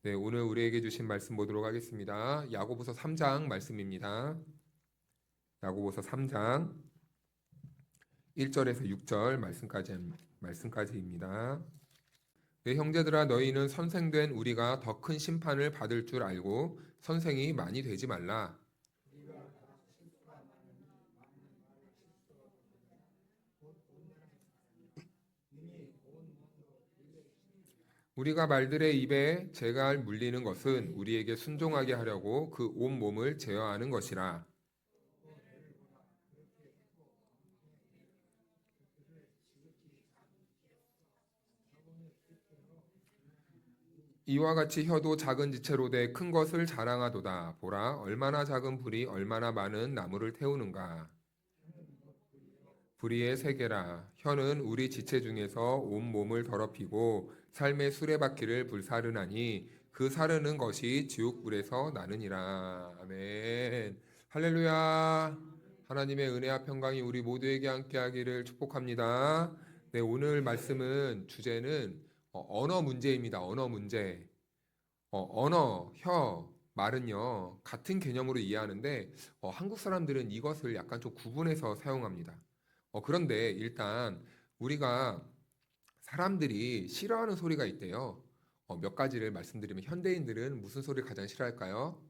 네, 오늘 우리에게 주신 말씀 보도록 하겠습니다. 야고보서 3장 말씀입니다. 야고보서 3장 1절에서 6절 말씀까지입니다. 내 형제들아 너희는 선생된 우리가 더 큰 심판을 받을 줄 알고 선생이 많이 되지 말라. 우리가 말들의 입에 재갈 물리는 것은 우리에게 순종하게 하려고 그 온 몸을 제어하는 것이라. 이와 같이 혀도 작은 지체로 돼 큰 것을 자랑하도다. 보라, 얼마나 작은 불이 얼마나 많은 나무를 태우는가. 불의의 세계라. 혀는 우리 지체 중에서 온 몸을 더럽히고 삶의 수레바퀴를 불사르나니 그 사르는 것이 지옥불에서 나느니라. 아멘. 할렐루야. 하나님의 은혜와 평강이 우리 모두에게 함께하기를 축복합니다. 네, 오늘 말씀은 주제는 언어 문제입니다. 언어 문제. 언어, 혀, 말은요 같은 개념으로 이해하는데 한국 사람들은 이것을 약간 좀 구분해서 사용합니다. 그런데 일단 우리가 사람들이 싫어하는 소리가 있대요. 몇 가지를 말씀드리면 현대인들은 무슨 소리를 가장 싫어할까요?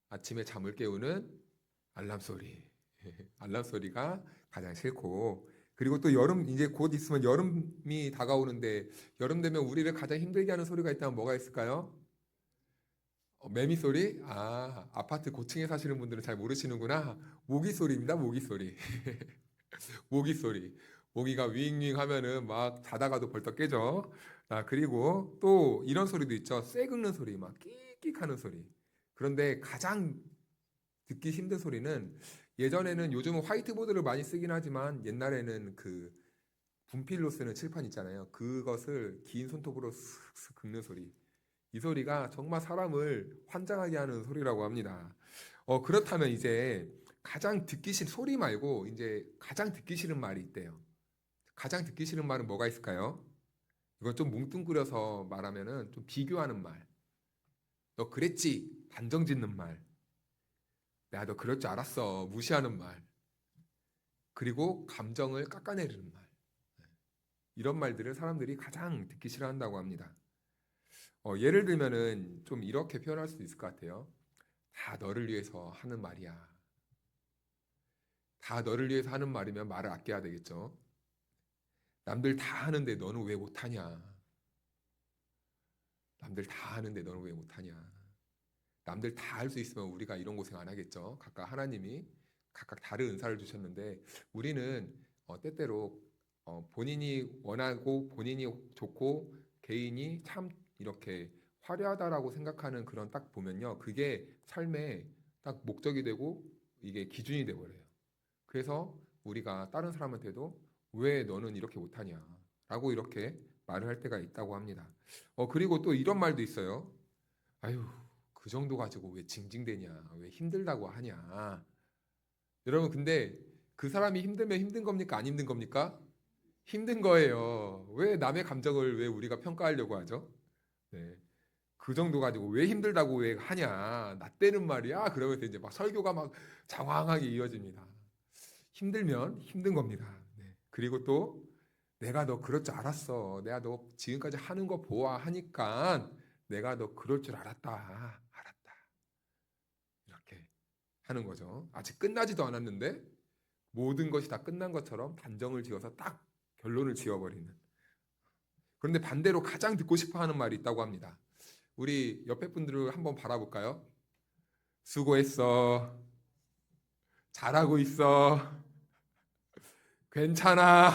아침에 잠을 깨우는 알람 소리. 알람 소리가 가장 싫고 그리고 또 여름 이제 곧 있으면 여름이 다가오는데 여름 되면 우리를 가장 힘들게 하는 소리가 있다면 뭐가 있을까요? 매미 소리? 아파트 고층에 사시는 분들은 잘 모르시는구나. 모기 소리입니다. 모기 소리. 모기 소리. 모기가 윙윙 하면은 막 자다가도 벌떡 깨죠. 그리고 또 이런 소리도 있죠. 쇠 긁는 소리, 막 끽끽 하는 소리. 그런데 가장 듣기 힘든 소리는 예전에는 요즘은 화이트보드를 많이 쓰긴 하지만 옛날에는 그 분필로 쓰는 칠판 있잖아요. 그것을 긴 손톱으로 슥슥 긁는 소리. 이 소리가 정말 사람을 환장하게 하는 소리라고 합니다. 그렇다면 이제 가장 듣기 싫은 소리 말고 이제 가장 듣기 싫은 말이 있대요. 가장 듣기 싫은 말은 뭐가 있을까요? 이걸 좀 뭉뚱그려서 말하면은 좀 비교하는 말. 너 그랬지? 단정 짓는 말. 내가 너 그럴 줄 알았어. 무시하는 말. 그리고 감정을 깎아내리는 말. 이런 말들을 사람들이 가장 듣기 싫어한다고 합니다. 예를 들면은 좀 이렇게 표현할 수도 있을 것 같아요. 다 너를 위해서 하는 말이야. 다 너를 위해서 하는 말이면 말을 아껴야 되겠죠. 남들 다 하는데 너는 왜 못하냐? 남들 다 하는데 너는 왜 못하냐? 남들 다 할 수 있으면 우리가 이런 고생 안 하겠죠. 각각 하나님이 각각 다른 은사를 주셨는데 우리는 때때로 본인이 원하고 본인이 좋고 개인이 참 이렇게 화려하다라고 생각하는 그런 딱 보면요. 그게 삶의 딱 목적이 되고 이게 기준이 돼 버려요. 그래서 우리가 다른 사람한테도 왜 너는 이렇게 못하냐? 라고 이렇게 말을 할 때가 있다고 합니다. 그리고 또 이런 말도 있어요. 아유, 그 정도 가지고 왜 징징대냐? 왜 힘들다고 하냐? 여러분, 근데 그 사람이 힘들면 힘든 겁니까? 안 힘든 겁니까? 힘든 거예요. 왜 남의 감정을 왜 우리가 평가하려고 하죠? 네. 그 정도 가지고 왜 힘들다고 왜 하냐? 나 때는 말이야. 그러면서 이제 막 설교가 막 장황하게 이어집니다. 힘들면 힘든 겁니다. 네. 그리고 또 내가 너 그럴 줄 알았어. 내가 너 지금까지 하는 거 보아하니까 내가 너 그럴 줄 알았다. 알았다. 이렇게 하는 거죠. 아직 끝나지도 않았는데 모든 것이 다 끝난 것처럼 단정을 지어서 딱 결론을 지어버리는. 그런데 반대로 가장 듣고 싶어 하는 말이 있다고 합니다. 우리 옆에 분들을 한번 바라볼까요? 수고했어. 잘하고 있어. 괜찮아.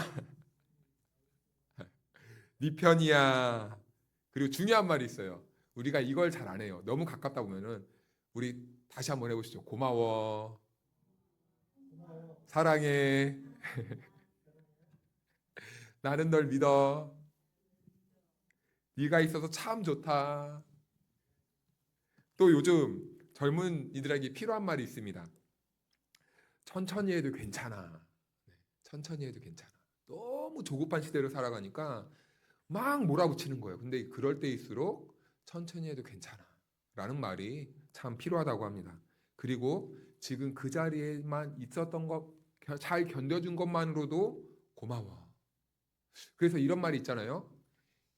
네 편이야. 그리고 중요한 말이 있어요. 우리가 이걸 잘 안 해요. 너무 가깝다 보면은 우리 다시 한번 해보시죠. 고마워. 사랑해. 나는 널 믿어. 네가 있어서 참 좋다. 또 요즘 젊은 이들에게 필요한 말이 있습니다. 천천히 해도 괜찮아. 네, 천천히 해도 괜찮아. 너무 조급한 시대를 살아가니까 막 몰아붙이는 거예요. 근데 그럴 때일수록 천천히 해도 괜찮아 라는 말이 참 필요하다고 합니다. 그리고 지금 그 자리에만 있었던 것, 잘 견뎌준 것만으로도 고마워. 그래서 이런 말이 있잖아요.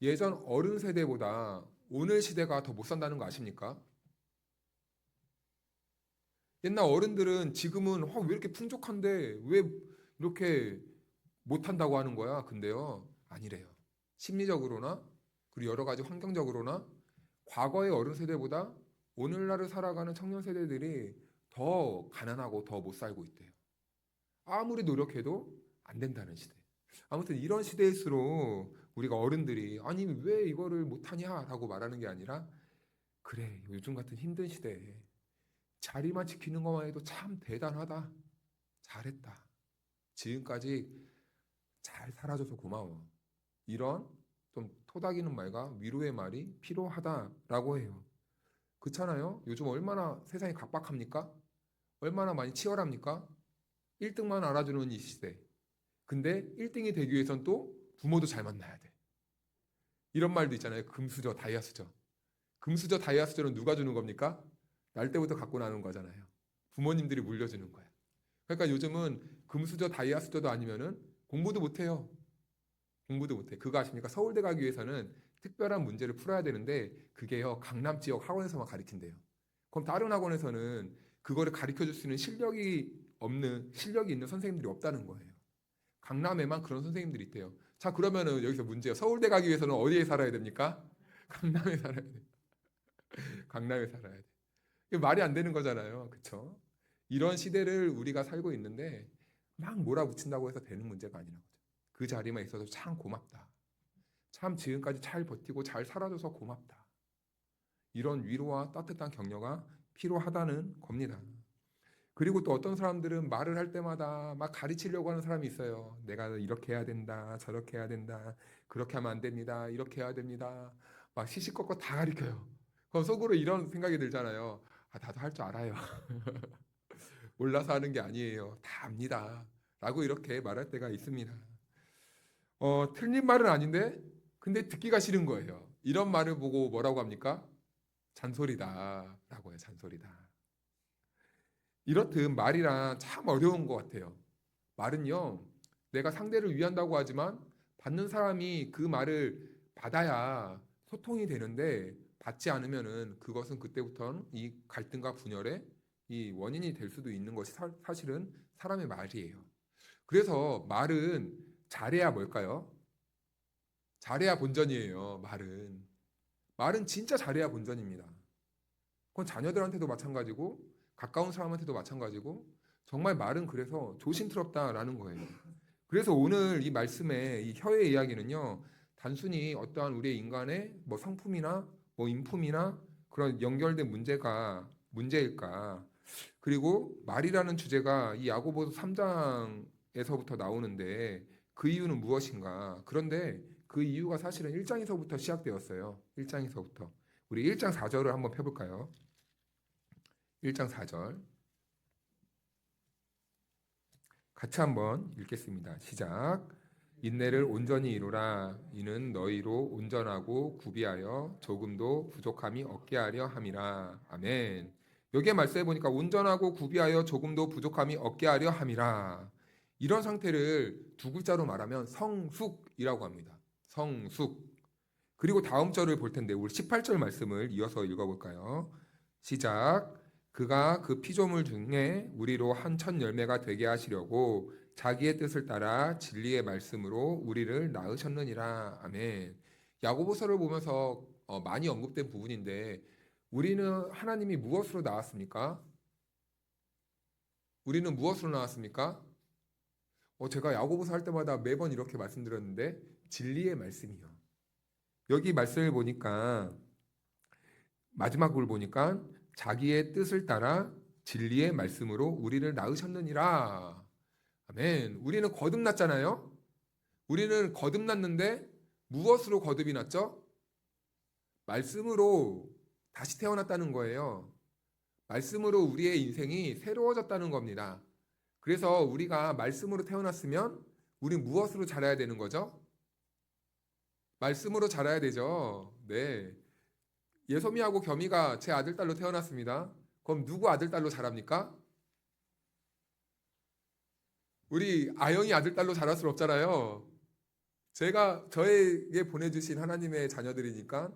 예전 어른 세대보다 오늘 시대가 더 못 산다는 거 아십니까? 옛날 어른들은 지금은 왜 이렇게 풍족한데 왜 이렇게 못한다고 하는 거야? 근데요, 아니래요. 심리적으로나 그리고 여러 가지 환경적으로나 과거의 어른 세대보다 오늘날을 살아가는 청년 세대들이 더 가난하고 더 못 살고 있대요. 아무리 노력해도 안 된다는 시대. 아무튼 이런 시대일수록 우리가 어른들이 아니 왜 이거를 못하냐라고 말하는 게 아니라 그래 요즘 같은 힘든 시대에 자리만 지키는 것만 해도 참 대단하다. 잘했다. 지금까지 잘 살아줘서 고마워. 이런 좀 토닥이는 말과 위로의 말이 필요하다라고 해요. 그렇잖아요? 요즘 얼마나 세상이 각박합니까? 얼마나 많이 치열합니까? 1등만 알아주는 이 시대. 근데 1등이 되기 위해선 또 부모도 잘 만나야 돼. 이런 말도 있잖아요. 금수저, 다이아수저. 금수저, 다이아수저는 누가 주는 겁니까? 날 때부터 갖고 나는 거잖아요. 부모님들이 물려주는 거야. 그러니까 요즘은 금수저, 다이아수저도 아니면은 공부도 못해요. 공부도 못해. 그거 아십니까? 서울대 가기 위해서는 특별한 문제를 풀어야 되는데 그게요 강남 지역 학원에서만 가르친대요. 그럼 다른 학원에서는 그거를 가르쳐 줄 수 있는 실력이 있는 선생님들이 없다는 거예요. 강남에만 그런 선생님들이 있대요. 자, 그러면은 여기서 문제요. 서울대 가기 위해서는 어디에 살아야 됩니까? 강남에 살아야 돼. 강남에 살아야 돼. 이게 말이 안 되는 거잖아요. 그렇죠? 이런 시대를 우리가 살고 있는데 막 몰아붙인다고 해서 되는 문제가 아니라는 거죠. 그 자리만 있어도 참 고맙다. 참 지금까지 잘 버티고 잘 살아줘서 고맙다. 이런 위로와 따뜻한 격려가 필요하다는 겁니다. 그리고 또 어떤 사람들은 말을 할 때마다 막 가르치려고 하는 사람이 있어요. 내가 이렇게 해야 된다, 저렇게 해야 된다, 그렇게 하면 안 됩니다, 이렇게 해야 됩니다. 막 시시콜콜 다 가르쳐요. 그럼 속으로 이런 생각이 들잖아요. 아, 나도 할 줄 알아요. 몰라서 하는 게 아니에요. 다 압니다. 라고 이렇게 말할 때가 있습니다. 틀린 말은 아닌데, 근데 듣기가 싫은 거예요. 이런 말을 보고 뭐라고 합니까? 잔소리다. 라고 해요, 잔소리다. 이렇듯 말이란 참 어려운 것 같아요. 말은요, 내가 상대를 위한다고 하지만 받는 사람이 그 말을 받아야 소통이 되는데 받지 않으면은 그것은 그때부터는 이 갈등과 분열의 이 원인이 될 수도 있는 것이 사실은 사람의 말이에요. 그래서 말은 잘해야 뭘까요? 잘해야 본전이에요, 말은. 말은 진짜 잘해야 본전입니다. 그건 자녀들한테도 마찬가지고 가까운 사람한테도 마찬가지고 정말 말은 그래서 조심스럽다라는 거예요. 그래서 오늘 이 말씀의 이 혀의 이야기는요. 단순히 어떠한 우리의 인간의 뭐 성품이나 뭐 인품이나 그런 연결된 문제일까? 그리고 말이라는 주제가 이 야고보서 3장에서부터 나오는데 그 이유는 무엇인가? 그런데 그 이유가 사실은 1장에서부터 시작되었어요. 1장에서부터. 우리 1장 4절을 한번 펴볼까요? 1장 4절 같이 한번 읽겠습니다. 시작. 인내를 온전히 이루라. 이는 너희로 온전하고 구비하여 조금도 부족함이 없게 하려 함이라. 아멘. 여기에 말씀해 보니까 온전하고 구비하여 조금도 부족함이 없게 하려 함이라. 이런 상태를 두 글자로 말하면 성숙이라고 합니다. 성숙. 그리고 다음 절을 볼 텐데 우리 18절 말씀을 이어서 읽어볼까요? 시작. 그가 그 피조물 중에 우리로 한 첫 열매가 되게 하시려고 자기의 뜻을 따라 진리의 말씀으로 우리를 낳으셨느니라. 아멘. 야고보서를 보면서 많이 언급된 부분인데 우리는 하나님이 무엇으로 낳았습니까? 우리는 무엇으로 낳았습니까? 제가 야고보서 할 때마다 매번 이렇게 말씀드렸는데 진리의 말씀이요. 여기 말씀을 보니까 마지막을 보니까 자기의 뜻을 따라 진리의 말씀으로 우리를 낳으셨느니라. 아멘. 우리는 거듭났잖아요. 우리는 거듭났는데 무엇으로 거듭이 났죠? 말씀으로 다시 태어났다는 거예요. 말씀으로 우리의 인생이 새로워졌다는 겁니다. 그래서 우리가 말씀으로 태어났으면 우리 무엇으로 자라야 되는 거죠? 말씀으로 자라야 되죠. 네. 예소미하고 겸이가 제 아들, 딸로 태어났습니다. 그럼 누구 아들, 딸로 자랍니까? 우리 아영이 아들, 딸로 자랄 수 없잖아요. 제가 저에게 보내주신 하나님의 자녀들이니까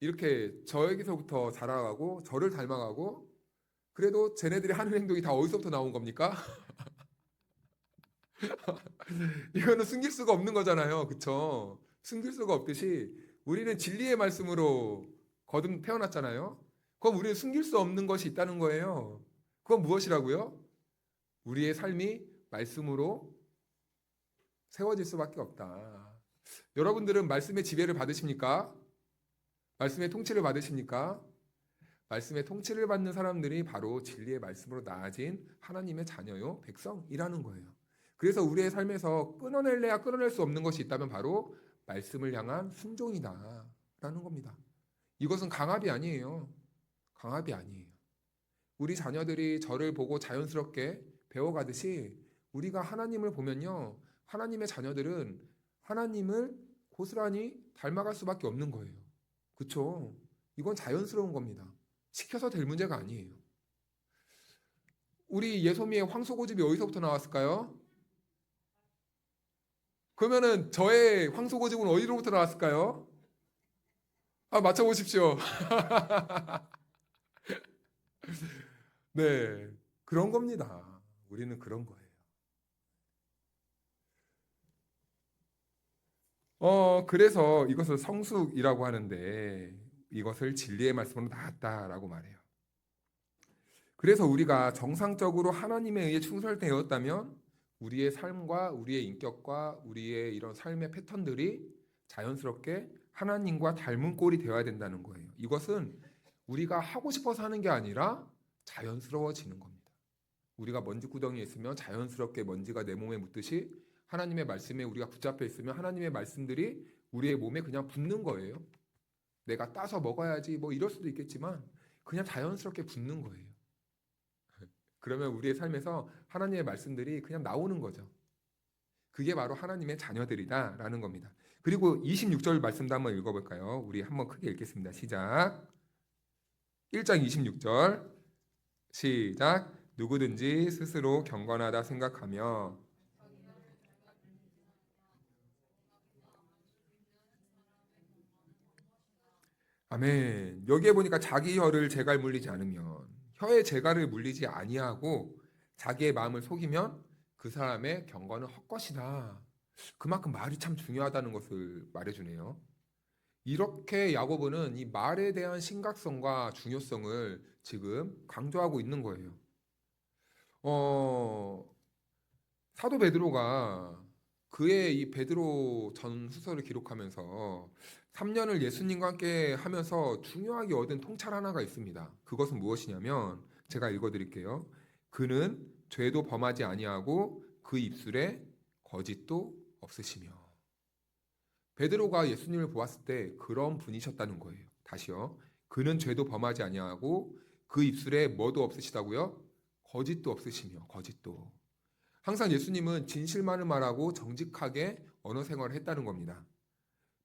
이렇게 저에게서부터 자라가고 저를 닮아가고, 그래도 쟤네들이 하는 행동이 다 어디서부터 나온 겁니까? 이거는 숨길 수가 없는 거잖아요. 그쵸? 숨길 수가 없듯이 우리는 진리의 말씀으로 거듭 태어났잖아요. 그럼 우리는 숨길 수 없는 것이 있다는 거예요. 그건 무엇이라고요? 우리의 삶이 말씀으로 세워질 수밖에 없다. 여러분들은 말씀의 지배를 받으십니까? 말씀의 통치를 받으십니까? 말씀의 통치를 받는 사람들이 바로 진리의 말씀으로 나아진 하나님의 자녀요, 백성이라는 거예요. 그래서 우리의 삶에서 끊어낼래야 끊어낼 수 없는 것이 있다면 바로 말씀을 향한 순종이다라는 겁니다. 이것은 강압이 아니에요. 강압이 아니에요. 우리 자녀들이 저를 보고 자연스럽게 배워가듯이 우리가 하나님을 보면요, 하나님의 자녀들은 하나님을 고스란히 닮아갈 수밖에 없는 거예요. 그렇죠? 이건 자연스러운 겁니다. 시켜서 될 문제가 아니에요. 우리 예소미의 황소고집이 어디서부터 나왔을까요? 그러면은 저의 황소고집은 어디로부터 나왔을까요? 맞춰보십시오. 네, 그런 겁니다. 우리는 그런 거예요. 그래서 이것을 성숙이라고 하는데 이것을 진리의 말씀으로 낳았다라고 말해요. 그래서 우리가 정상적으로 하나님에 의해 충성되었다면 우리의 삶과 우리의 인격과 우리의 이런 삶의 패턴들이 자연스럽게 하나님과 닮은 꼴이 되어야 된다는 거예요. 이것은 우리가 하고 싶어서 하는 게 아니라 자연스러워지는 겁니다. 우리가 먼지구덩이에 있으면 자연스럽게 먼지가 내 몸에 묻듯이 하나님의 말씀에 우리가 붙잡혀 있으면 하나님의 말씀들이 우리의 몸에 그냥 붙는 거예요. 내가 따서 먹어야지 뭐 이럴 수도 있겠지만 그냥 자연스럽게 붙는 거예요. 그러면 우리의 삶에서 하나님의 말씀들이 그냥 나오는 거죠. 그게 바로 하나님의 자녀들이다라는 겁니다. 그리고 26절 말씀도 한번 읽어볼까요? 우리 한번 크게 읽겠습니다. 시작. 1장 26절 시작. 누구든지 스스로 경건하다 생각하며 아멘. 여기에 보니까 자기 혀를 재갈 물리지 않으면, 혀의 재갈을 물리지 아니하고 자기의 마음을 속이면 그 사람의 경건은 헛것이다. 그만큼 말이 참 중요하다는 것을 말해주네요. 이렇게 야고보는 이 말에 대한 심각성과 중요성을 지금 강조하고 있는 거예요. 어, 사도 베드로가 그의 이 베드로 전후서를 기록하면서 3년을 예수님과 함께 하면서 중요하게 얻은 통찰 하나가 있습니다. 그것은 무엇이냐면 제가 읽어드릴게요. 그는 죄도 범하지 아니하고 그 입술에 거짓도 없으시며. 베드로가 예수님을 보았을 때 그런 분이셨다는 거예요. 다시요. 그는 죄도 범하지 아니하고 그 입술에 뭐도 없으시다고요? 거짓도 없으시며. 거짓도. 항상 예수님은 진실만을 말하고 정직하게 언어 생활을 했다는 겁니다.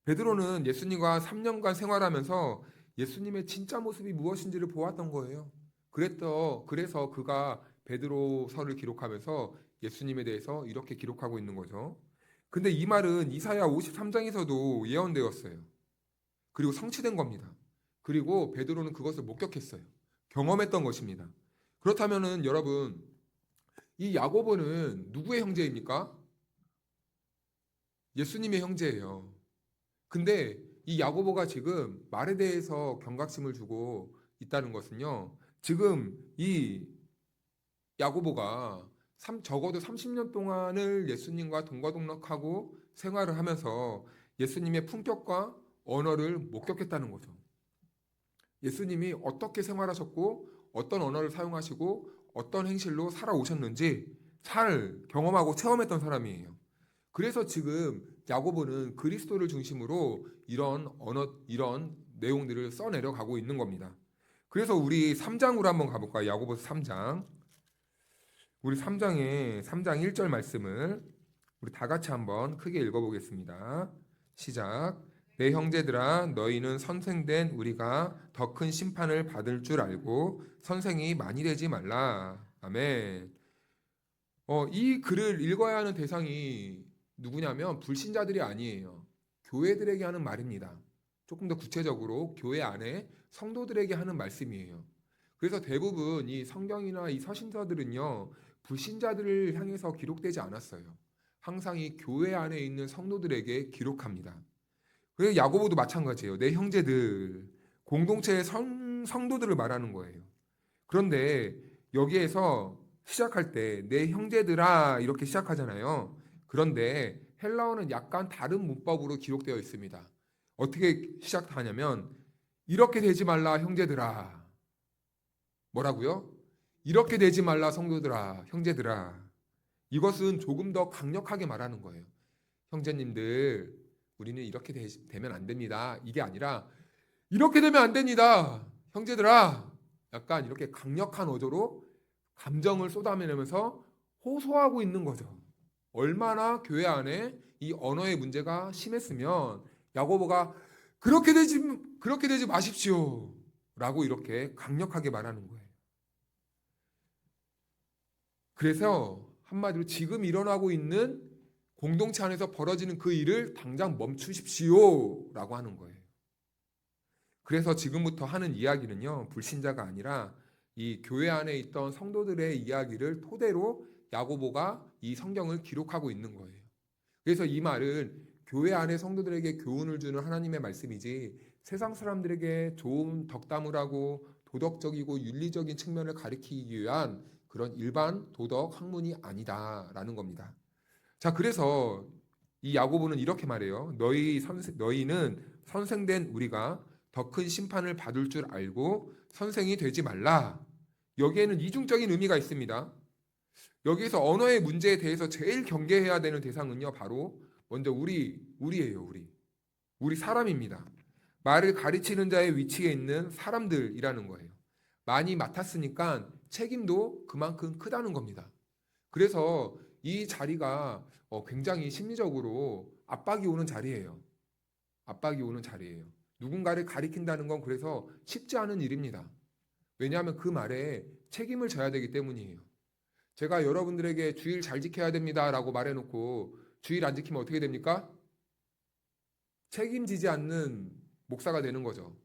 베드로는 예수님과 3년간 생활하면서 예수님의 진짜 모습이 무엇인지를 보았던 거예요. 그래서 그가 베드로서를 기록하면서 예수님에 대해서 이렇게 기록하고 있는 거죠. 근데 이 말은 이사야 53장에서도 예언되었어요. 그리고 성취된 겁니다. 그리고 베드로는 그것을 목격했어요. 경험했던 것입니다. 그렇다면은 여러분, 이 야고보는 누구의 형제입니까? 예수님의 형제예요. 근데 이 야고보가 지금 말에 대해서 경각심을 주고 있다는 것은요, 지금 이 야고보가 적어도 30년 동안을 예수님과 동거동락하고 생활을 하면서 예수님의 품격과 언어를 목격했다는 거죠. 예수님이 어떻게 생활하셨고 어떤 언어를 사용하시고 어떤 행실로 살아오셨는지 잘 경험하고 체험했던 사람이에요. 그래서 지금 야고보는 그리스도를 중심으로 이런 내용들을 써내려 가고 있는 겁니다. 그래서 우리 3장으로 한번 가볼까요? 야고보서 3장. 우리 3장 1절 말씀을 우리 다 같이 한번 크게 읽어보겠습니다. 시작. 내 형제들아 너희는 선생된 우리가 더 큰 심판을 받을 줄 알고 선생이 많이 되지 말라. 아멘. 이 글을 읽어야 하는 대상이 누구냐면 불신자들이 아니에요. 교회들에게 하는 말입니다. 조금 더 구체적으로 교회 안에 성도들에게 하는 말씀이에요. 그래서 대부분 이 성경이나 이 서신서들은요, 불신자들을 향해서 기록되지 않았어요. 항상 이 교회 안에 있는 성도들에게 기록합니다. 그래서 야고보도 마찬가지예요. 내 형제들, 공동체의 성도들을 말하는 거예요. 그런데 여기에서 시작할 때 내 형제들아 이렇게 시작하잖아요. 그런데 헬라어는 약간 다른 문법으로 기록되어 있습니다. 어떻게 시작하냐면 이렇게 되지 말라 형제들아. 뭐라고요? 이렇게 되지 말라 성도들아, 형제들아. 이것은 조금 더 강력하게 말하는 거예요. 형제님들, 우리는 이렇게 되면 안 됩니다. 이게 아니라 이렇게 되면 안 됩니다. 형제들아. 약간 이렇게 강력한 어조로 감정을 쏟아내면서 호소하고 있는 거죠. 얼마나 교회 안에 이 언어의 문제가 심했으면 야고보가 그렇게 되지 마십시오. 라고 이렇게 강력하게 말하는 거예요. 그래서 한마디로 지금 일어나고 있는 공동체 안에서 벌어지는 그 일을 당장 멈추십시오. 라고 하는 거예요. 그래서 지금부터 하는 이야기는요, 불신자가 아니라 이 교회 안에 있던 성도들의 이야기를 토대로 야고보가 이 성경을 기록하고 있는 거예요. 그래서 이 말은 교회 안에 성도들에게 교훈을 주는 하나님의 말씀이지 세상 사람들에게 좋은 덕담을 하고 도덕적이고 윤리적인 측면을 가리키기 위한 그런 일반 도덕 학문이 아니다라는 겁니다. 자, 그래서 이 야고보는 이렇게 말해요. 너희는 선생된 우리가 더 큰 심판을 받을 줄 알고 선생이 되지 말라. 여기에는 이중적인 의미가 있습니다. 여기에서 언어의 문제에 대해서 제일 경계해야 되는 대상은요, 바로 먼저 우리예요, 우리 사람입니다. 말을 가르치는 자의 위치에 있는 사람들이라는 거예요. 많이 맡았으니까 책임도 그만큼 크다는 겁니다. 그래서 이 자리가 굉장히 심리적으로 압박이 오는 자리예요. 압박이 오는 자리예요. 누군가를 가리킨다는 건 그래서 쉽지 않은 일입니다. 왜냐하면 그 말에 책임을 져야 되기 때문이에요. 제가 여러분들에게 주일 잘 지켜야 됩니다라고 말해놓고 주일 안 지키면 어떻게 됩니까? 책임지지 않는 목사가 되는 거죠.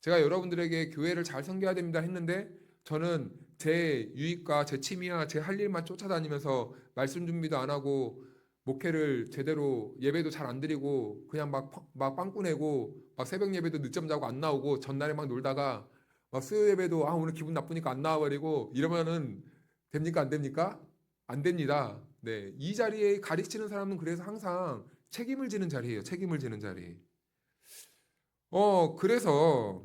제가 여러분들에게 교회를 잘 섬겨야 됩니다 했는데 저는 제 유익과 제 취미와 제 할 일만 쫓아다니면서 말씀 준비도 안 하고 목회를 제대로 예배도 잘 안 드리고 그냥 막 빵꾸 내고 막 새벽 예배도 늦잠 자고 안 나오고 전날에 막 놀다가 막 수요 예배도 오늘 기분 나쁘니까 안 나와버리고 이러면은 됩니까 안 됩니까? 안 됩니다. 네, 이 자리에 가르치는 사람은 그래서 항상 책임을 지는 자리예요. 책임을 지는 자리. 그래서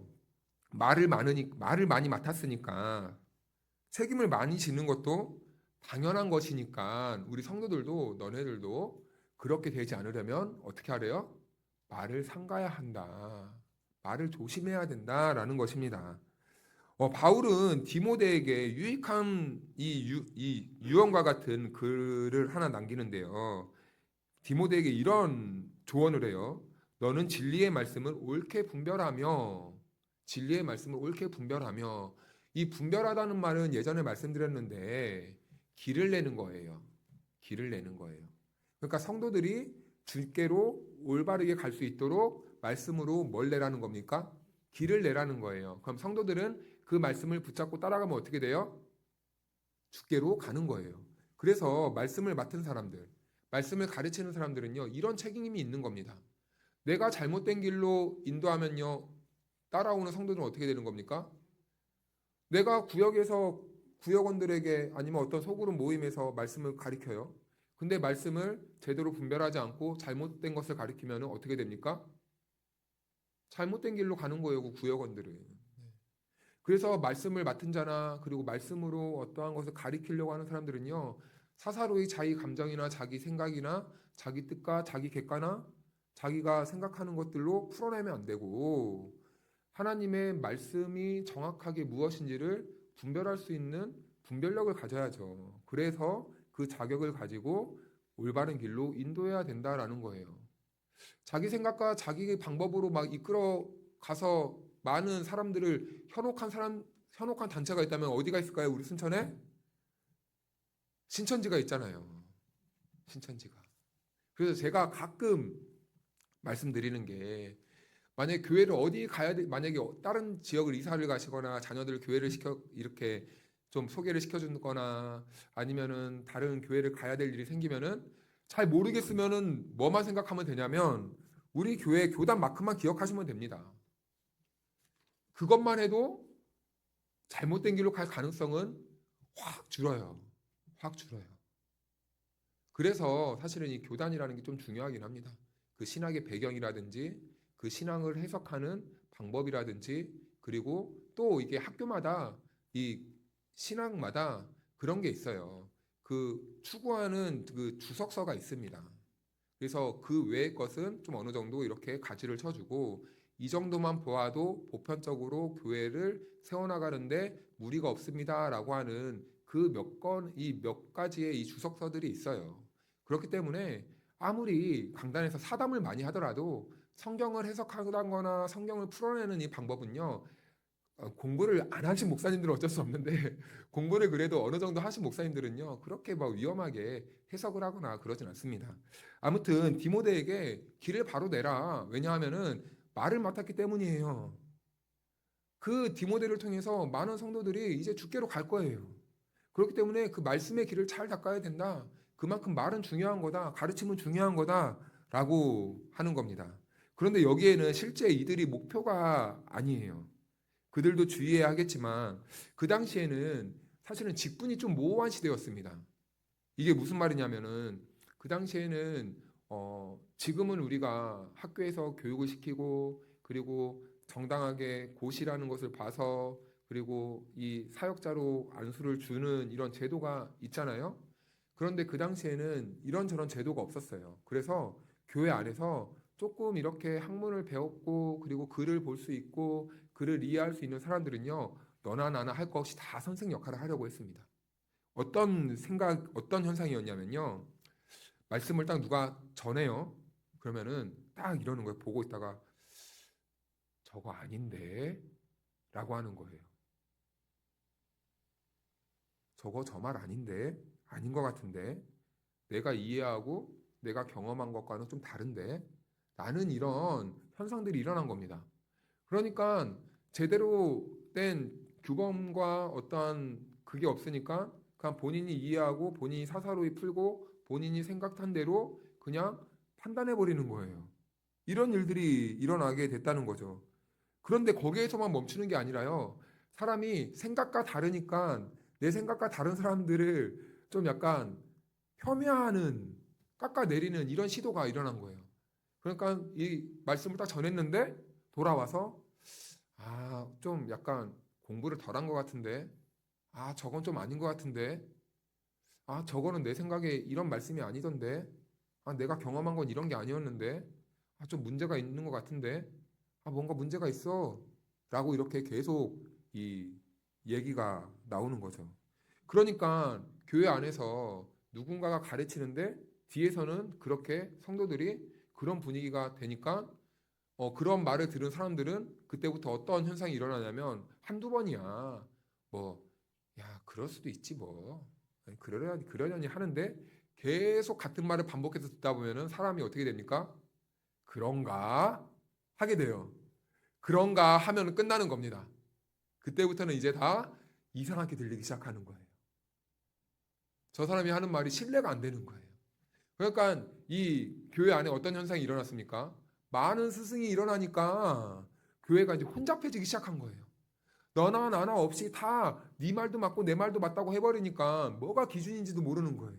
말을 많이 맡았으니까 책임을 많이 지는 것도 당연한 것이니까 우리 성도들도 너네들도 그렇게 되지 않으려면 어떻게 하래요? 말을 삼가야 한다. 말을 조심해야 된다라는 것입니다. 바울은 디모데에게 유익한 이 유언과 같은 글을 하나 남기는데요. 디모데에게 이런 조언을 해요. 너는 진리의 말씀을 옳게 분별하며 진리의 말씀을 옳게 분별하며 이 분별하다는 말은 예전에 말씀드렸는데 길을 내는 거예요. 길을 내는 거예요. 그러니까 성도들이 주께로 올바르게 갈 수 있도록 말씀으로 뭘 내라는 겁니까? 길을 내라는 거예요. 그럼 성도들은 그 말씀을 붙잡고 따라가면 어떻게 돼요? 주께로 가는 거예요. 그래서 말씀을 맡은 사람들, 말씀을 가르치는 사람들은요, 이런 책임이 있는 겁니다. 내가 잘못된 길로 인도하면요, 따라오는 성도들은 어떻게 되는 겁니까? 내가 구역에서 구역원들에게 아니면 어떤 소그룹 모임에서 말씀을 가리켜요. 근데 말씀을 제대로 분별하지 않고 잘못된 것을 가리키면 어떻게 됩니까? 잘못된 길로 가는 거예요, 그 구역원들은. 그래서 말씀을 맡은 자나 그리고 말씀으로 어떠한 것을 가리키려고 하는 사람들은요, 사사로이 자기 감정이나 자기 생각이나 자기 뜻과 자기 객관화 자기가 생각하는 것들로 풀어내면 안 되고 하나님의 말씀이 정확하게 무엇인지를 분별할 수 있는 분별력을 가져야죠. 그래서 그 자격을 가지고 올바른 길로 인도해야 된다라는 거예요. 자기 생각과 자기 방법으로 막 이끌어 가서 많은 사람들을 현혹한 단체가 있다면 어디가 있을까요? 우리 순천에 신천지가 있잖아요. 신천지가. 그래서 제가 가끔 말씀드리는 게, 만약에 교회를 어디 가야 돼, 만약에 다른 지역을 이사를 가시거나 자녀들을 교회를 이렇게 좀 소개를 시켜주거나 아니면은 다른 교회를 가야 될 일이 생기면은 잘 모르겠으면은 뭐만 생각하면 되냐면 우리 교회 교단 마크만 기억하시면 됩니다. 그것만 해도 잘못된 길로 갈 가능성은 확 줄어요. 확 줄어요. 그래서 사실은 이 교단이라는 게 좀 중요하긴 합니다. 그 신학의 배경이라든지 그 신앙을 해석하는 방법이라든지 그리고 또 이게 학교마다 이 신학마다 그런 게 있어요. 그 추구하는 그 주석서가 있습니다. 그래서 그 외의 것은 좀 어느 정도 이렇게 가지를 쳐주고 이 정도만 보아도 보편적으로 교회를 세워나가는데 무리가 없습니다라고 하는 그 이 몇 가지의 이 주석서들이 있어요. 그렇기 때문에 아무리 강단에서 사담을 많이 하더라도 성경을 해석하거나 성경을 풀어내는 이 방법은요, 공부를 안 하신 목사님들은 어쩔 수 없는데 공부를 그래도 어느 정도 하신 목사님들은요 그렇게 막 위험하게 해석을 하거나 그러진 않습니다. 아무튼 디모데에게 길을 바로 내라. 왜냐하면은 말을 맡았기 때문이에요. 그 디모데를 통해서 많은 성도들이 이제 주께로 갈 거예요. 그렇기 때문에 그 말씀의 길을 잘 닦아야 된다. 그만큼 말은 중요한 거다. 가르침은 중요한 거다라고 하는 겁니다. 그런데 여기에는 실제 이들이 목표가 아니에요. 그들도 주의해야 하겠지만 그 당시에는 사실은 직분이 좀 모호한 시대였습니다. 이게 무슨 말이냐면은 그 당시에는 지금은 우리가 학교에서 교육을 시키고 그리고 정당하게 고시라는 것을 봐서 그리고 이 사역자로 안수를 주는 이런 제도가 있잖아요. 그런데 그 당시에는 이런저런 제도가 없었어요. 그래서 교회 안에서 조금 이렇게 학문을 배웠고 그리고 글을 볼 수 있고 글을 이해할 수 있는 사람들은요, 너나 나나 할 것 없이 다 선생 역할을 하려고 했습니다. 어떤 현상이었냐면요, 말씀을 딱 누가 전해요. 그러면은 딱 이러는 거예요. 보고 있다가 저거 아닌데? 라고 하는 거예요. 저거 저 말 아닌데? 아닌 것 같은데? 내가 이해하고 내가 경험한 것과는 좀 다른데? 라는 이런 현상들이 일어난 겁니다. 그러니까 제대로 된 규범과 어떠한 그게 없으니까 그냥 본인이 이해하고 본인이 사사로이 풀고 본인이 생각한 대로 그냥 판단해 버리는 거예요. 이런 일들이 일어나게 됐다는 거죠. 그런데 거기에서만 멈추는 게 아니라요. 사람이 생각과 다르니까 내 생각과 다른 사람들을 좀 약간 폄훼하는, 깎아내리는 이런 시도가 일어난 거예요. 그러니까 이 말씀을 딱 전했는데 돌아와서 좀 약간 공부를 덜 한 것 같은데, 저건 좀 아닌 것 같은데, 저거는 내 생각에 이런 말씀이 아니던데, 내가 경험한 건 이런 게 아니었는데, 좀 문제가 있는 것 같은데, 뭔가 문제가 있어. 라고 이렇게 계속 이 얘기가 나오는 거죠. 그러니까 교회 안에서 누군가가 가르치는데 뒤에서는 그렇게 성도들이 그런 분위기가 되니까 그런 말을 들은 사람들은 그때부터 어떤 현상이 일어나냐면 한두 번이야. 뭐, 야, 그럴 수도 있지 뭐. 아니, 그러려니 하는데 계속 같은 말을 반복해서 듣다 보면은 사람이 어떻게 됩니까? 그런가? 하게 돼요. 그런가 하면 끝나는 겁니다. 그때부터는 이제 다 이상하게 들리기 시작하는 거예요. 저 사람이 하는 말이 신뢰가 안 되는 거예요. 그러니까 이 교회 안에 어떤 현상이 일어났습니까? 많은 스승이 일어나니까 교회가 이제 혼잡해지기 시작한 거예요. 너나 나나 없이 다 네 말도 맞고 내 말도 맞다고 해버리니까 뭐가 기준인지도 모르는 거예요.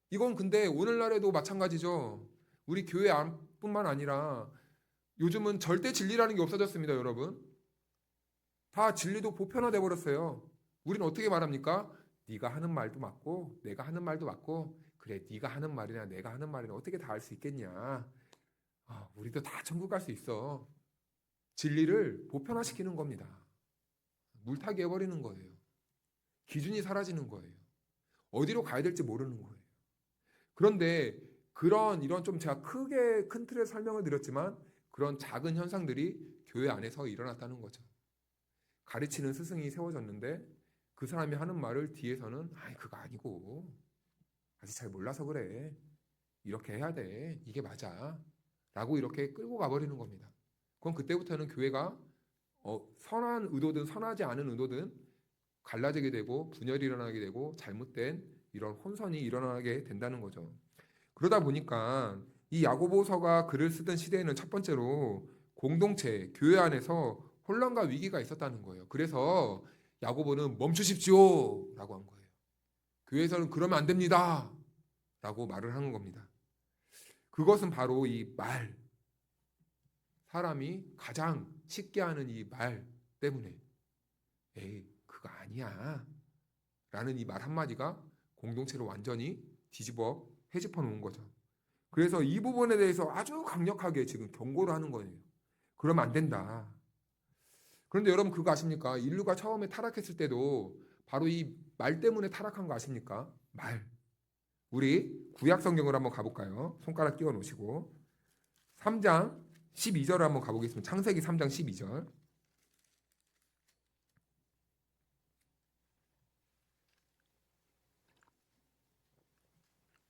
이건 근데 오늘날에도 마찬가지죠. 우리 교회 안뿐만 아니라 요즘은 절대 진리라는 게 없어졌습니다, 여러분. 다 진리도 보편화돼 버렸어요. 우리는 어떻게 말합니까? 네가 하는 말도 맞고 내가 하는 말도 맞고 그래 네가 하는 말이나 내가 하는 말이나 어떻게 다 알 수 있겠냐. 우리도 다 천국 갈 수 있어. 진리를 보편화시키는 겁니다. 물타기 해버리는 거예요. 기준이 사라지는 거예요. 어디로 가야 될지 모르는 거예요. 그런데 이런 좀 제가 크게 큰 틀에 설명을 드렸지만 그런 작은 현상들이 교회 안에서 일어났다는 거죠. 가르치는 스승이 세워졌는데 그 사람이 하는 말을 뒤에서는 아이 그거 아니고 아직 잘 몰라서 그래. 이렇게 해야 돼. 이게 맞아. 라고 이렇게 끌고 가버리는 겁니다. 그럼 그때부터는 교회가 선한 의도든 선하지 않은 의도든 갈라지게 되고 분열이 일어나게 되고 잘못된 이런 혼선이 일어나게 된다는 거죠. 그러다 보니까 이 야고보서가 글을 쓰던 시대에는 첫 번째로 공동체, 교회 안에서 혼란과 위기가 있었다는 거예요. 그래서 야고보는 멈추십시오 라고 한 거예요. 교회에서는 그러면 안 됩니다 라고 말을 하는 겁니다. 그것은 바로 이 말, 사람이 가장 쉽게 하는 이 말 때문에 에이 그거 아니야 라는 이 말 한마디가 공동체를 완전히 뒤집어 헤집어 놓은 거죠. 그래서 이 부분에 대해서 아주 강력하게 지금 경고를 하는 거예요. 그러면 안 된다. 그런데 여러분 그거 아십니까? 인류가 처음에 타락했을 때도 바로 이 말 때문에 타락한 거 아십니까? 말. 우리 구약 성경을 한번 가볼까요? 손가락 띄워 놓으시고 3장 12절을 한번 가보겠습니다. 창세기 3장 12절.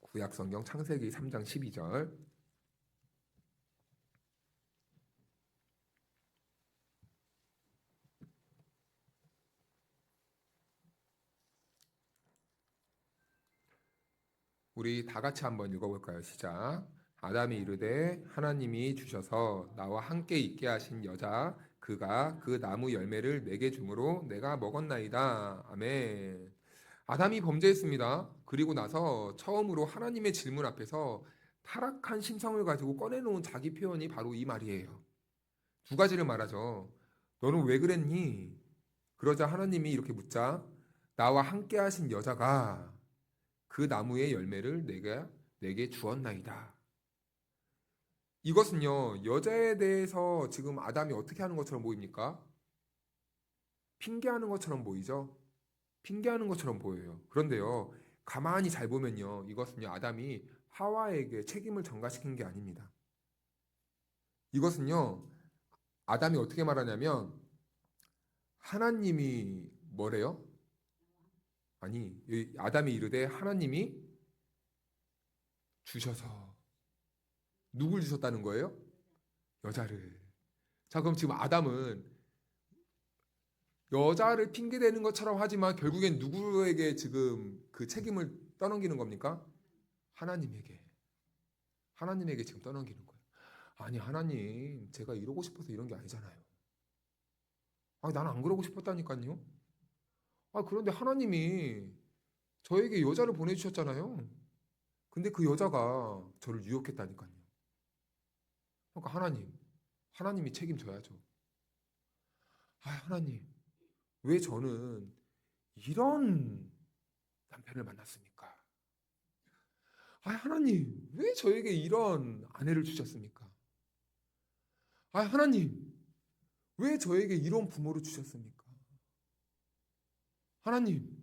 구약 성경 창세기 3장 12절. 우리 다 같이 한번 읽어볼까요? 시작. 아담이 이르되 하나님이 주셔서 나와 함께 있게 하신 여자 그가 그 나무 열매를 내게 주므로 내가 먹었나이다. 아멘. 아담이 범죄했습니다. 그리고 나서 처음으로 하나님의 질문 앞에서 타락한 심성을 가지고 꺼내놓은 자기 표현이 바로 이 말이에요. 두 가지를 말하죠. 너는 왜 그랬니? 그러자 하나님이 이렇게 묻자 나와 함께 하신 여자가 그 나무의 열매를 내게 주었나이다. 이것은요, 여자에 대해서 지금 아담이 어떻게 하는 것처럼 보입니까? 핑계하는 것처럼 보이죠? 핑계하는 것처럼 보여요. 그런데요, 가만히 잘 보면요, 이것은요, 아담이 하와에게 책임을 전가시킨 게 아닙니다. 이것은요, 아담이 어떻게 말하냐면, 하나님이 뭐래요? 아니, 아담이 이르되 하나님이 주셔서 누굴 주셨다는 거예요? 여자를. 자, 그럼 지금 아담은 여자를 핑계대는 것처럼 하지만 결국엔 누구에게 지금 그 책임을 떠넘기는 겁니까? 하나님에게. 하나님에게 지금 떠넘기는 거예요. 아니, 하나님, 제가 이러고 싶어서 이런 게 아니잖아요. 아니, 나는 안 그러고 싶었다니까요. 아, 그런데 하나님이 저에게 여자를 보내주셨잖아요. 근데 그 여자가 저를 유혹했다니까요. 그러니까 하나님이 책임져야죠. 아, 하나님, 왜 저는 이런 남편을 만났습니까? 아, 하나님, 왜 저에게 이런 아내를 주셨습니까? 아, 하나님, 왜 저에게 이런 부모를 주셨습니까? 하나님,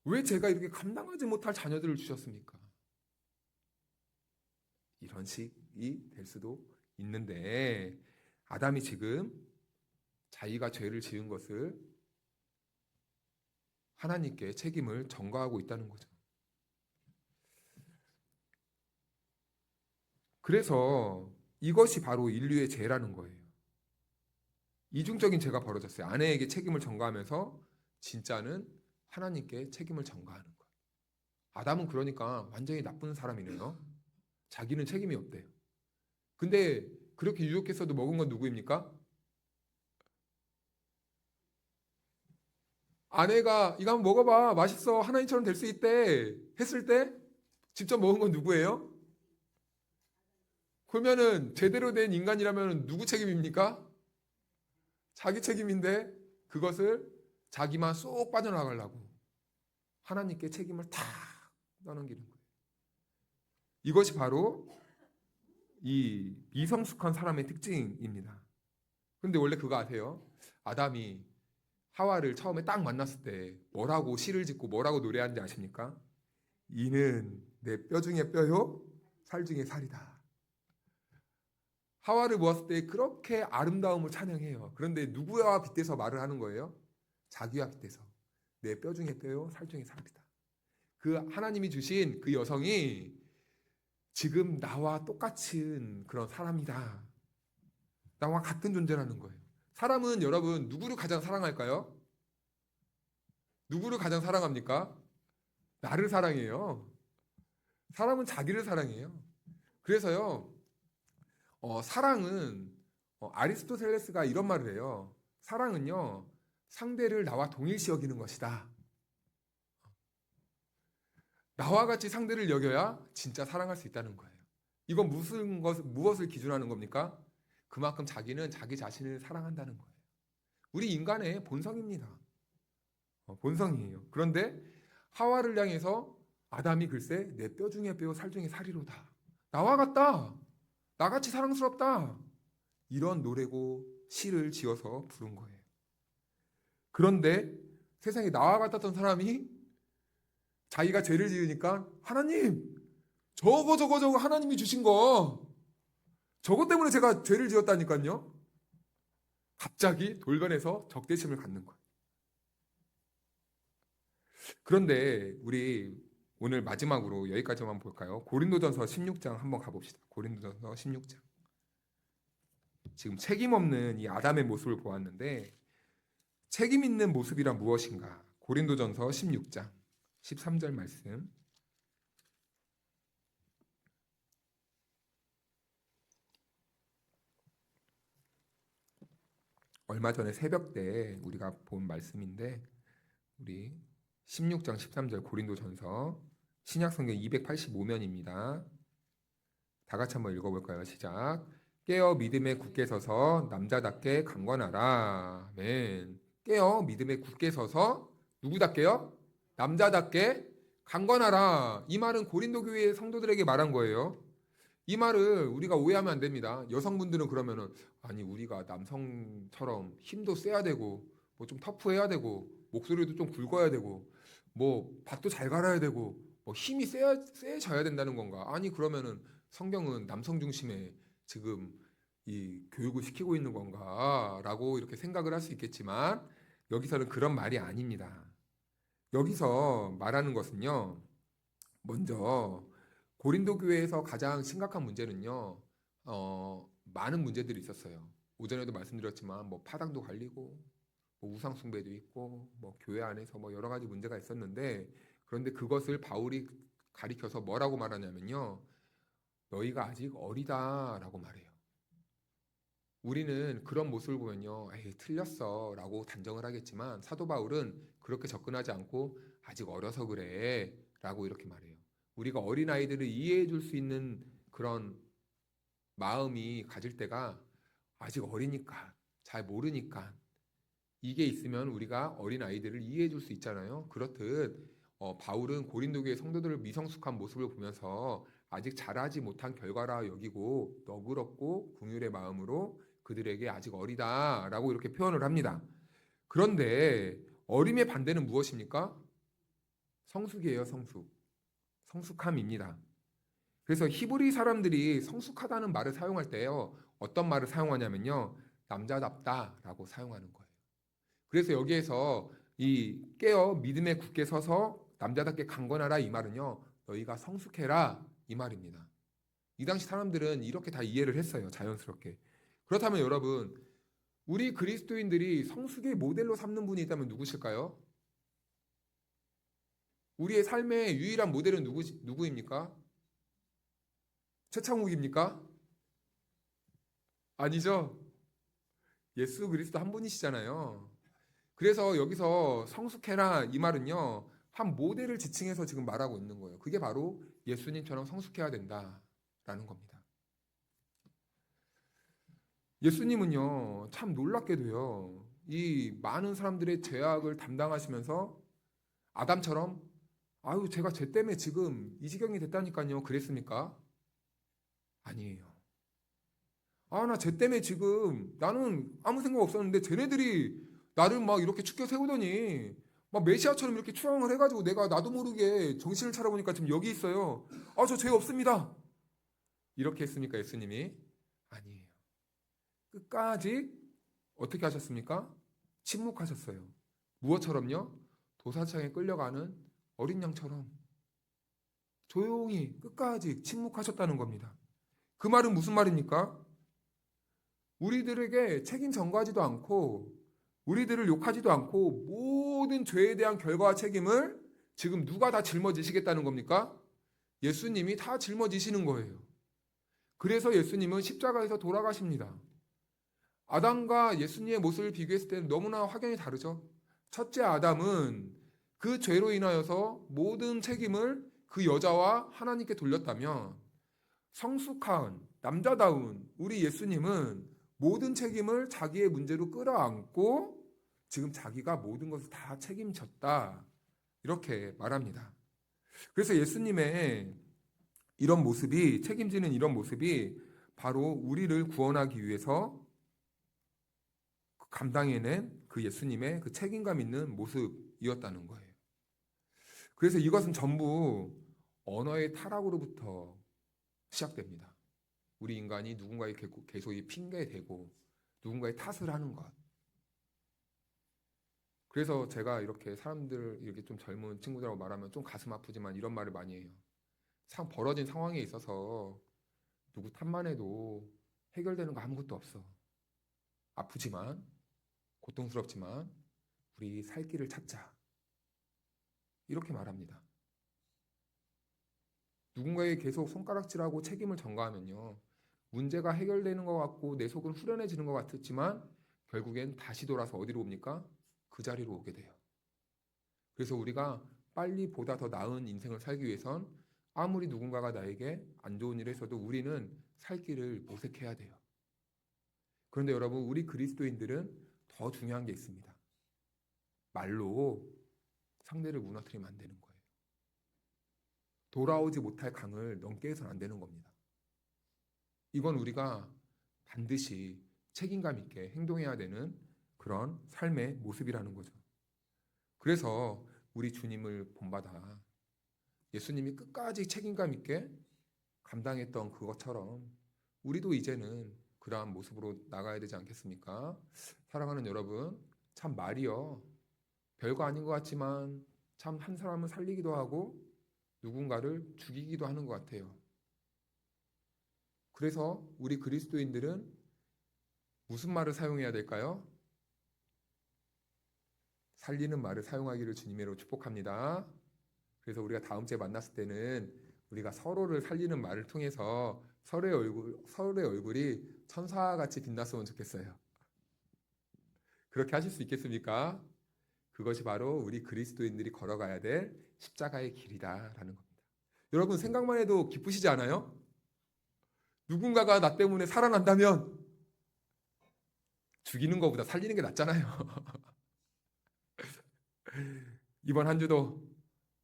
왜 제가 이렇게 감당하지 못할 자녀들을 주셨습니까? 이런 식이 될 수도 있는데, 아담이 지금 자기가 죄를 지은 것을 하나님께 책임을 전가하고 있다는 거죠. 그래서 이것이 바로 인류의 죄라는 거예요. 이중적인 죄가 벌어졌어요. 아내에게 책임을 전가하면서 진짜는 하나님께 책임을 전가하는 거예요. 아담은 그러니까 완전히 나쁜 사람이네요. 자기는 책임이 없대요. 근데 그렇게 유혹했어도 먹은 건 누구입니까? 아내가 이거 한번 먹어봐. 맛있어. 하나님처럼 될 수 있대. 했을 때 직접 먹은 건 누구예요? 그러면은 제대로 된 인간이라면 누구 책임입니까? 자기 책임인데 그것을 자기만 쏙 빠져나가려고 하나님께 책임을 다 떠넘기는 거예요. 이것이 바로 이 미성숙한 사람의 특징입니다. 근데 원래 그거 아세요? 아담이 하와를 처음에 딱 만났을 때 뭐라고 시를 짓고 뭐라고 노래하는지 아십니까? 이는 내 뼈 중에 뼈요, 살 중에 살이다. 하와를 보았을 때 그렇게 아름다움을 찬양해요. 그런데 누구와 빗대서 말을 하는 거예요? 자기와 빗대서. 내 뼈 중에 뼈요, 살 중에 살이다. 그 하나님이 주신 그 여성이 지금 나와 똑같은 그런 사람이다. 나와 같은 존재라는 거예요. 사람은 여러분 누구를 가장 사랑할까요? 누구를 가장 사랑합니까? 나를 사랑해요. 사람은 자기를 사랑해요. 그래서요, 사랑은 아리스토텔레스가 이런 말을 해요. 사랑은요, 상대를 나와 동일시 여기는 것이다. 나와 같이 상대를 여겨야 진짜 사랑할 수 있다는 거예요. 이건 무엇을 기준하는 겁니까? 그만큼 자기는 자기 자신을 사랑한다는 거예요. 우리 인간의 본성입니다. 본성이에요. 그런데 하와를 향해서 아담이 글쎄 내 뼈 중에 뼈, 살 중에 살이로다. 나와 같다. 나같이 사랑스럽다. 이런 노래고 시를 지어서 부른 거예요. 그런데 세상에 나와 같았던 사람이 자기가 죄를 지으니까 하나님 저거 하나님이 주신 거 저것 때문에 제가 죄를 지었다니까요. 갑자기 돌변해서 적대심을 갖는 거예요. 그런데 우리 오늘 마지막으로 여기까지만 볼까요? 고린도전서 16장 한번 가봅시다. 고린도전서 16장. 지금 책임 없는 이 아담의 모습을 보았는데 책임 있는 모습이란 무엇인가? 고린도전서 16장 13절 말씀. 얼마 전에 새벽 때 우리가 본 말씀인데 우리 16장 13절 고린도전서 신약성경 285면입니다. 다 같이 한번 읽어볼까요? 시작. 깨어 믿음에 굳게 서서 남자답게 강건하라. 아멘. 깨어 믿음에 굳게 서서 누구답게요? 남자답게 강건하라. 이 말은 고린도 교회의 성도들에게 말한 거예요. 이 말을 우리가 오해하면 안 됩니다. 여성분들은 그러면은 아니 우리가 남성처럼 힘도 세야 되고 뭐 좀 터프해야 되고 목소리도 좀 굵어야 되고 뭐 밭도 잘 갈아야 되고 뭐 힘이 세져야 된다는 건가? 아니 그러면은 성경은 남성 중심의 지금 이 교육을 시키고 있는 건가라고 이렇게 생각을 할 수 있겠지만 여기서는 그런 말이 아닙니다. 여기서 말하는 것은요. 먼저 고린도 교회에서 가장 심각한 문제는요. 많은 문제들이 있었어요. 오전에도 말씀드렸지만 뭐 파당도 갈리고 뭐 우상 숭배도 있고 뭐 교회 안에서 뭐 여러 가지 문제가 있었는데 그런데 그것을 바울이 가리켜서 뭐라고 말하냐면요. 너희가 아직 어리다라고 말해요. 우리는 그런 모습을 보면요. 에이, 틀렸어 라고 단정을 하겠지만 사도 바울은 그렇게 접근하지 않고 아직 어려서 그래 라고 이렇게 말해요. 우리가 어린아이들을 이해해 줄 수 있는 그런 마음이 가질 때가 아직 어리니까 잘 모르니까 이게 있으면 우리가 어린아이들을 이해해 줄 수 있잖아요. 그렇듯 바울은 고린도 교회 성도들을 미성숙한 모습을 보면서 아직 자라지 못한 결과라 여기고 너그럽고 긍휼의 마음으로 그들에게 아직 어리다라고 이렇게 표현을 합니다. 그런데 어림의 반대는 무엇입니까? 성숙이에요, 성숙. 성숙함입니다. 그래서 히브리 사람들이 성숙하다는 말을 사용할 때요. 어떤 말을 사용하냐면요. 남자답다라고 사용하는 거예요. 그래서 여기에서 이 깨어 믿음에 굳게 서서 남자답게 강건하라 이 말은요. 너희가 성숙해라 이 말입니다. 이 당시 사람들은 이렇게 다 이해를 했어요. 자연스럽게. 그렇다면 여러분 우리 그리스도인들이 성숙의 모델로 삼는 분이 있다면 누구실까요? 우리의 삶의 유일한 모델은 누구입니까? 최창욱입니까? 아니죠. 예수 그리스도 한 분이시잖아요. 그래서 여기서 성숙해라 이 말은요. 한 모델을 지칭해서 지금 말하고 있는 거예요. 그게 바로 예수님처럼 성숙해야 된다라는 겁니다. 예수님은요. 참 놀랍게도요. 이 많은 사람들의 죄악을 담당하시면서 아담처럼 아유 제가 죄 때문에 지금 이 지경이 됐다니까요. 그랬습니까? 아니에요. 아, 나 쟤 때문에 지금 나는 아무 생각 없었는데 쟤네들이 나를 막 이렇게 축켜 세우더니 막 메시아처럼 이렇게 추앙을 해가지고 내가 나도 모르게 정신을 차려보니까 지금 여기 있어요. 아, 저 죄 없습니다. 이렇게 했습니까, 예수님이? 아니에요. 끝까지 어떻게 하셨습니까? 침묵하셨어요. 무엇처럼요? 도사창에 끌려가는 어린 양처럼 조용히 끝까지 침묵하셨다는 겁니다. 그 말은 무슨 말입니까? 우리들에게 책임 전가하지도 않고 우리들을 욕하지도 않고 모든 죄에 대한 결과와 책임을 지금 누가 다 짊어지시겠다는 겁니까? 예수님이 다 짊어지시는 거예요. 그래서 예수님은 십자가에서 돌아가십니다. 아담과 예수님의 모습을 비교했을 때는 너무나 확연히 다르죠. 첫째 아담은 그 죄로 인하여서 모든 책임을 그 여자와 하나님께 돌렸다면 성숙한 남자다운 우리 예수님은 모든 책임을 자기의 문제로 끌어안고 지금 자기가 모든 것을 다 책임졌다. 이렇게 말합니다. 그래서 예수님의 이런 모습이, 책임지는 이런 모습이 바로 우리를 구원하기 위해서 감당해낸 그 예수님의 그 책임감 있는 모습이었다는 거예요. 그래서 이것은 전부 언어의 타락으로부터 시작됩니다. 우리 인간이 누군가의 계속 핑계대고 누군가의 탓을 하는 것. 그래서 제가 이렇게 사람들, 이렇게 좀 젊은 친구들하고 말하면 좀 가슴 아프지만 이런 말을 많이 해요. 벌어진 상황에 있어서 누구 탓만 해도 해결되는 거 아무것도 없어. 아프지만, 고통스럽지만 우리 살 길을 찾자. 이렇게 말합니다. 누군가에게 계속 손가락질하고 책임을 전가하면요, 문제가 해결되는 것 같고 내 속은 후련해지는 것 같았지만 결국엔 다시 돌아서 어디로 옵니까? 그 자리로 오게 돼요. 그래서 우리가 빨리 보다 더 나은 인생을 살기 위해선 아무리 누군가가 나에게 안 좋은 일을 했어도 우리는 살 길을 모색해야 돼요. 그런데 여러분, 우리 그리스도인들은 더 중요한 게 있습니다. 말로 상대를 무너뜨리면 안 되는 거예요. 돌아오지 못할 강을 넘게 해서는 안 되는 겁니다. 이건 우리가 반드시 책임감 있게 행동해야 되는 그런 삶의 모습이라는 거죠. 그래서 우리 주님을 본받아 예수님이 끝까지 책임감 있게 감당했던 그것처럼 우리도 이제는 그러한 모습으로 나가야 되지 않겠습니까? 사랑하는 여러분, 참 말이요, 별거 아닌 것 같지만 참 한 사람을 살리기도 하고 누군가를 죽이기도 하는 것 같아요. 그래서 우리 그리스도인들은 무슨 말을 사용해야 될까요? 살리는 말을 사용하기를 주님으로 축복합니다. 그래서 우리가 다음 주에 만났을 때는 우리가 서로를 살리는 말을 통해서 서로의 얼굴이 천사같이 빛났으면 좋겠어요. 그렇게 하실 수 있겠습니까? 그것이 바로 우리 그리스도인들이 걸어가야 될 십자가의 길이다라는 겁니다. 여러분, 생각만 해도 기쁘시지 않아요? 누군가가 나 때문에 살아난다면 죽이는 것보다 살리는 게 낫잖아요. 이번 한 주도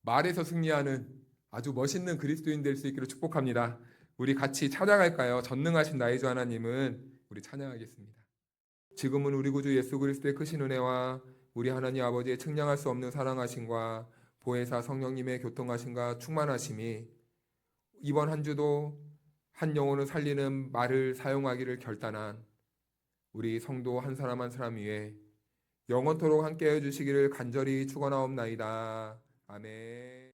말에서 승리하는 아주 멋있는 그리스도인 될 수 있기를 축복합니다. 우리 같이 찬양할까요? 전능하신 나의 주 하나님은, 우리 찬양하겠습니다. 지금은 우리 구주 예수 그리스도의 크신 은혜와 우리 하나님 아버지의 측량할 수 없는 사랑하심과 보혜사 성령님의 교통하심과 충만하심이 이번 한 주도 한 영혼을 살리는 말을 사용하기를 결단한 우리 성도 한 사람 한 사람 위에 영원토록 함께해 주시기를 간절히 축원하옵나이다. 아멘.